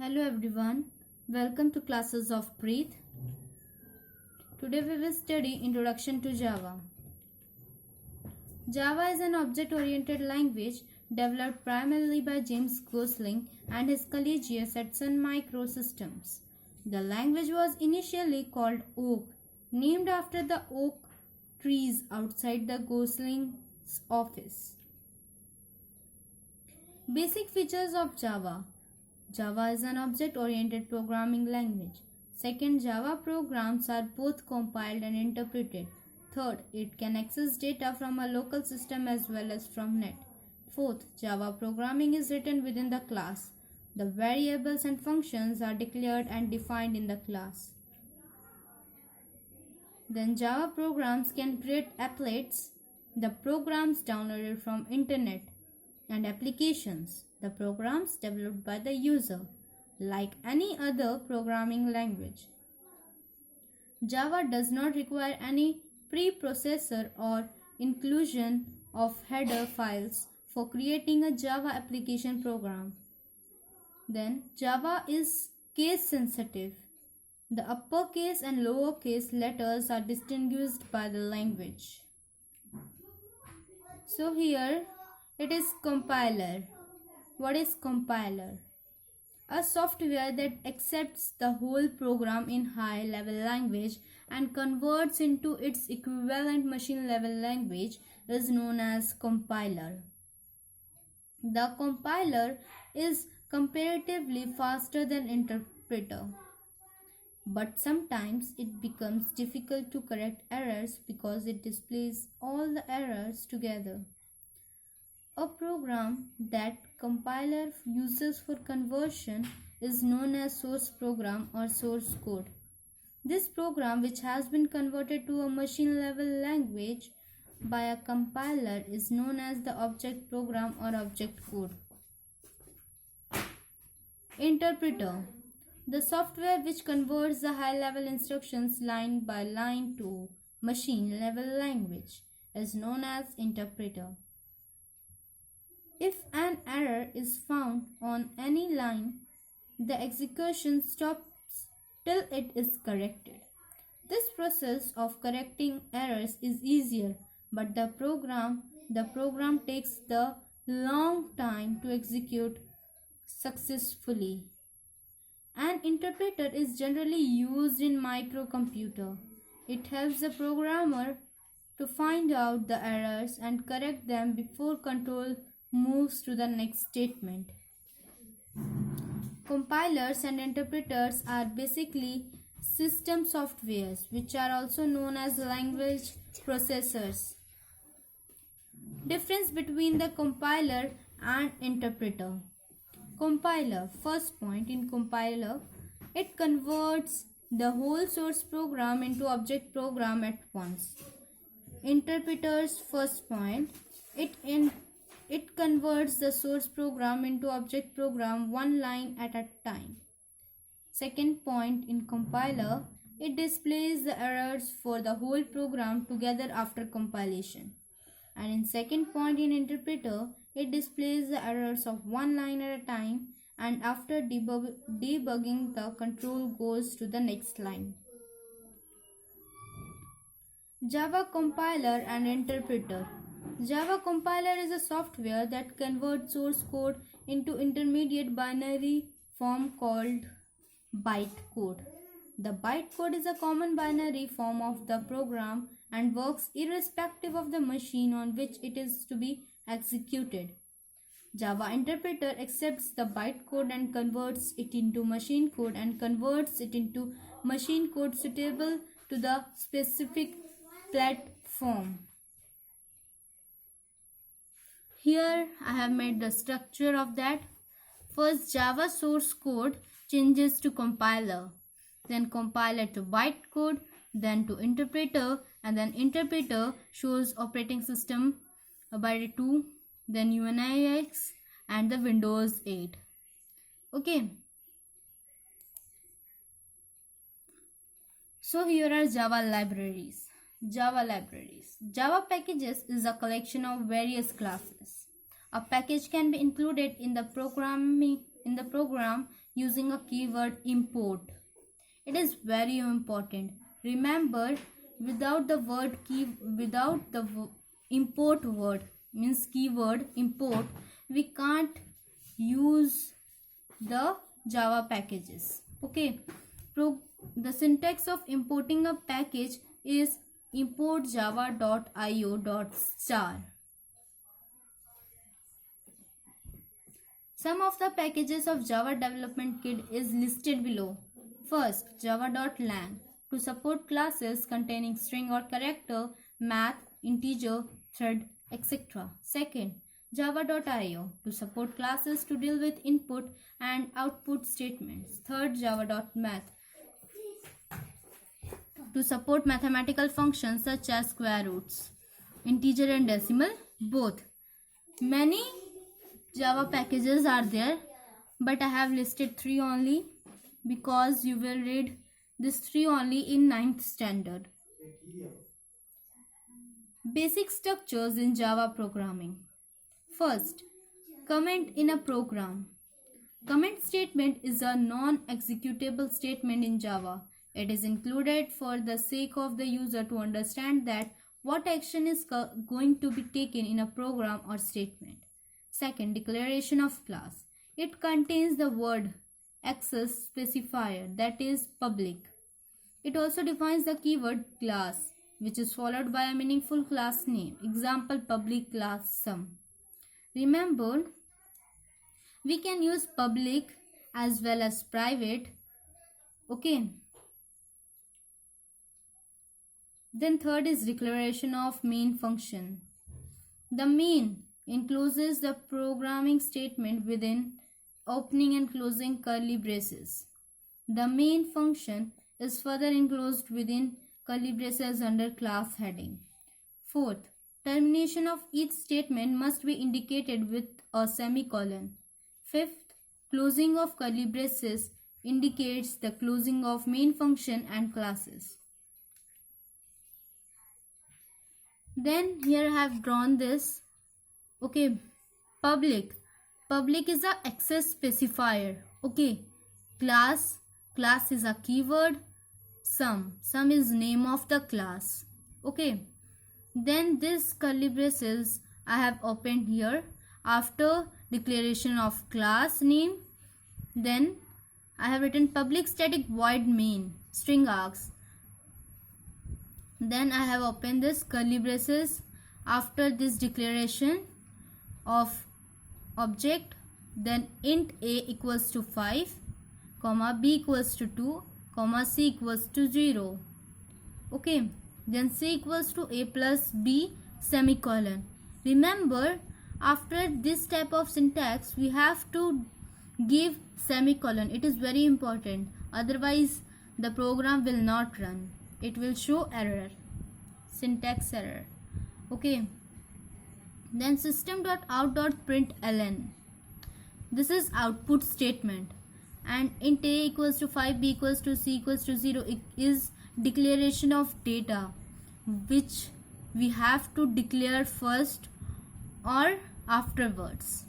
Hello everyone, welcome to classes of Preet. Today we will study Introduction to Java. Java is an object-oriented language developed primarily by James Gosling and his colleagues at Sun Microsystems. The language was initially called Oak, named after the oak trees outside the Gosling's office. Basic features of Java. Java is an object-oriented programming language. Second, Java programs are both compiled and interpreted. Third, it can access data from a local system as well as from net. Fourth, Java programming is written within the class. The variables and functions are declared and defined in the class. Then Java programs can create applets, the programs downloaded from internet, and applications, the programs developed by the user, like any other programming language. Java does not require any preprocessor or inclusion of header files for creating a Java application program. Then Java is case sensitive. The uppercase and lowercase letters are distinguished by the language. So here it is compiler. What is compiler? A software that accepts the whole program in high-level language and converts into its equivalent machine-level language is known as compiler. The compiler is comparatively faster than interpreter, but sometimes it becomes difficult to correct errors because it displays all the errors together. A program that compiler uses for conversion is known as source program or source code. This program, which has been converted to a machine-level language by a compiler, is known as the object program or object code. Interpreter. The software which converts the high-level instructions line by line to machine-level language is known as interpreter. If an error is found on any line, the execution stops till it is corrected. This process of correcting errors is easier, but the program takes the long time to execute successfully. An interpreter is generally used in microcomputer. It helps the programmer to find out the errors and correct them before control moves to the next statement. Compilers and interpreters are basically system softwares which are also known as language processors. Difference between the compiler and interpreter. Compiler. First point, in compiler, it converts the whole source program into object program at once. Interpreter's first point, it converts the source program into object program one line at a time. Second point, in compiler, it displays the errors for the whole program together after compilation. And in second point, in interpreter, it displays the errors of one line at a time, and after debugging, the control goes to the next line. Java compiler and interpreter. Java compiler is a software that converts source code into intermediate binary form called bytecode. The bytecode is a common binary form of the program and works irrespective of the machine on which it is to be executed. Java interpreter accepts the bytecode and converts it into machine code and converts it into machine code suitable to the specific platform. Here I have made the structure of that. First, Java source code changes to compiler, then compiler to bytecode, then to interpreter, and then interpreter shows operating system by 2, then UNIX and the Windows 8. Okay. So here are Java libraries. Java packages is a collection of various classes. A package can be included in the program using a keyword import. It is very important. Remember, without the import word means keyword import, we can't use the Java packages. Okay. The syntax of importing a package is import java.io.star. Some of the packages of Java Development Kit is listed below. First, java.lang to support classes containing string or character, math, integer, thread, etc. Second, java.io to support classes to deal with input and output statements. Third, java.math to support mathematical functions such as square roots, integer and decimal, both. Many Java packages are there, but I have listed 3 only because you will read this 3 only in 9th standard. Basic structures in Java programming. First, comment in a program. Comment statement is a non-executable statement in Java. It is included for the sake of the user to understand that what action is going to be taken in a program or statement. Second, declaration of class. It contains the word access specifier, that is public. It also defines the keyword class, which is followed by a meaningful class name. Example, public class sum. Remember, we can use public as well as private. Okay. Then third is declaration of main function. The main encloses the programming statement within opening and closing curly braces. The main function is further enclosed within curly braces under class heading. Fourth, termination of each statement must be indicated with a semicolon. Fifth, closing of curly braces indicates the closing of main function and classes. Then here I have drawn this. Okay, public is a access specifier. Okay, class is a keyword. Sum is name of the class. Okay, then this curly braces I have opened here after declaration of class name. Then I have written public static void main string args. Then I have opened this curly braces after this declaration of object, then int a equals to 5, comma b equals to 2, comma c equals to 0. Okay, then c equals to a plus b semicolon. Remember, after this type of syntax we have to give semicolon. It is very important, otherwise the program will not run. It will show error, syntax error. Okay. Then system.out.println. This is output statement, and int a equals to 5, b equals to c equals to 0. It is declaration of data which we have to declare first or afterwards.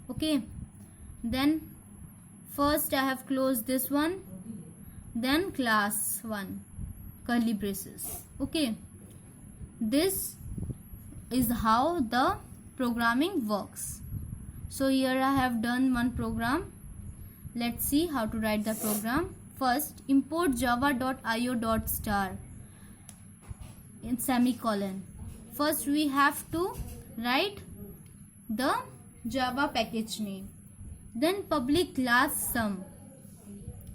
Okay. Then first I have closed this one, then class 1 curly braces. Okay. This is how the programming works. So here I have done one program. Let's see how to write the program. First, import java.io.star in semicolon. First we have to write the Java package name. Then public class sum.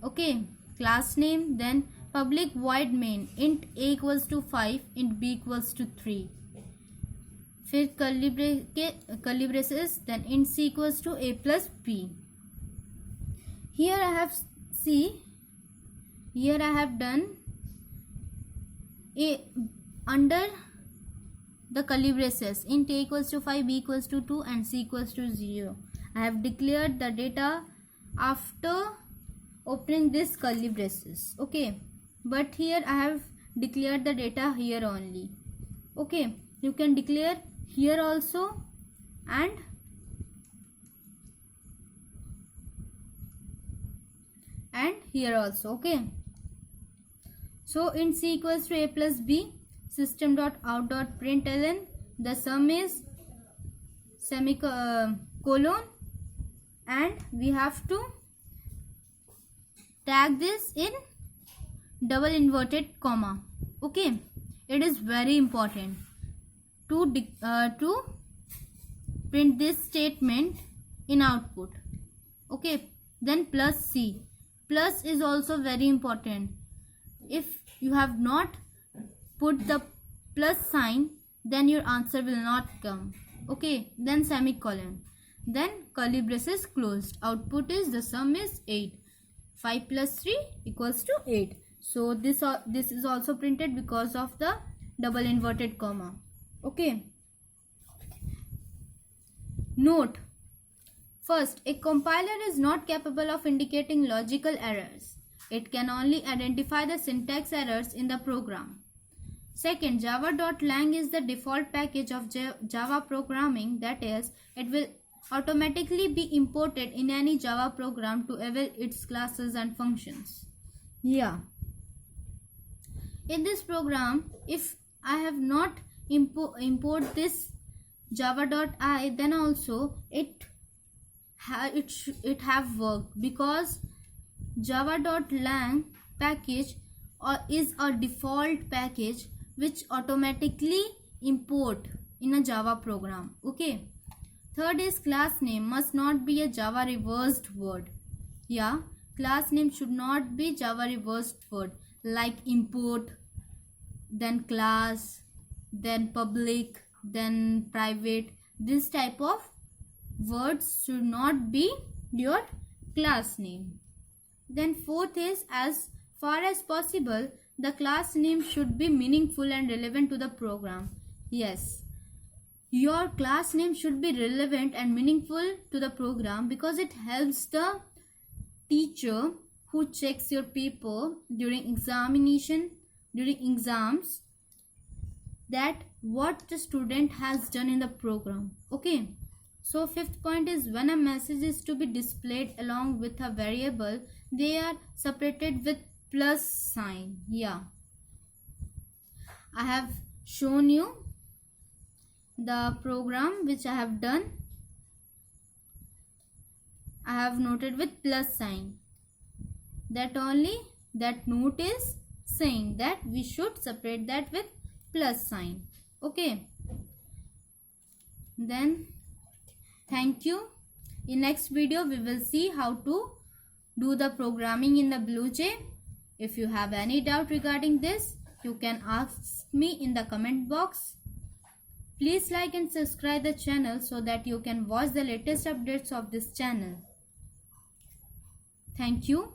Okay, class name. Then public void main int a equals to 5, int b equals to 3. फिर curly braces, then int c equals to a plus b. Here I have done a under the curly braces int a equals to 5, b equals to 2 and c equals to 0. I have declared the data after opening this curly braces. Okay, but here I have declared the data here only. Okay, you can declare here also and and here also. Okay, so in C equals to A plus B, system.out.println, the sum is semicolon, and we have to tag this in double inverted comma. Okay, it is very important to print this statement in output. Okay, then plus C. Plus is also very important. If you have not put the plus sign, then your answer will not come. Okay, then semicolon. Then curly braces closed. Output is, the sum is 8. 5 plus 3 equals to 8. So this is also printed because of the double inverted comma. Okay. Note: first, a compiler is not capable of indicating logical errors. It can only identify the syntax errors in the program. Second, java.lang is the default package of Java programming, that is, it will automatically be imported in any Java program to avail its classes and functions. Yeah. In this program, if I have not import this java.i, then also it have worked, because java.lang package is a default package which automatically import in a Java program. Okay. Third is class name must not be a Java reversed word. Yeah, class name should not be Java reversed word like import, then class, then public, then private. This type of words should not be your class name. Then fourth is, as far as possible, the class name should be meaningful and relevant to the program. Yes, your class name should be relevant and meaningful to the program, because it helps the teacher who checks your paper during exams, that what the student has done in the program. Okay. So fifth point is, when a message is to be displayed along with a variable, they are separated with plus sign. Yeah, I have shown you the program which I have done. I have noted with plus sign. That note is saying that we should separate that with plus sign. Okay. Then thank you. In next video we will see how to do the programming in the BlueJ. If you have any doubt regarding this, you can ask me in the comment box. Please like and subscribe the channel so that you can watch the latest updates of this channel. Thank you.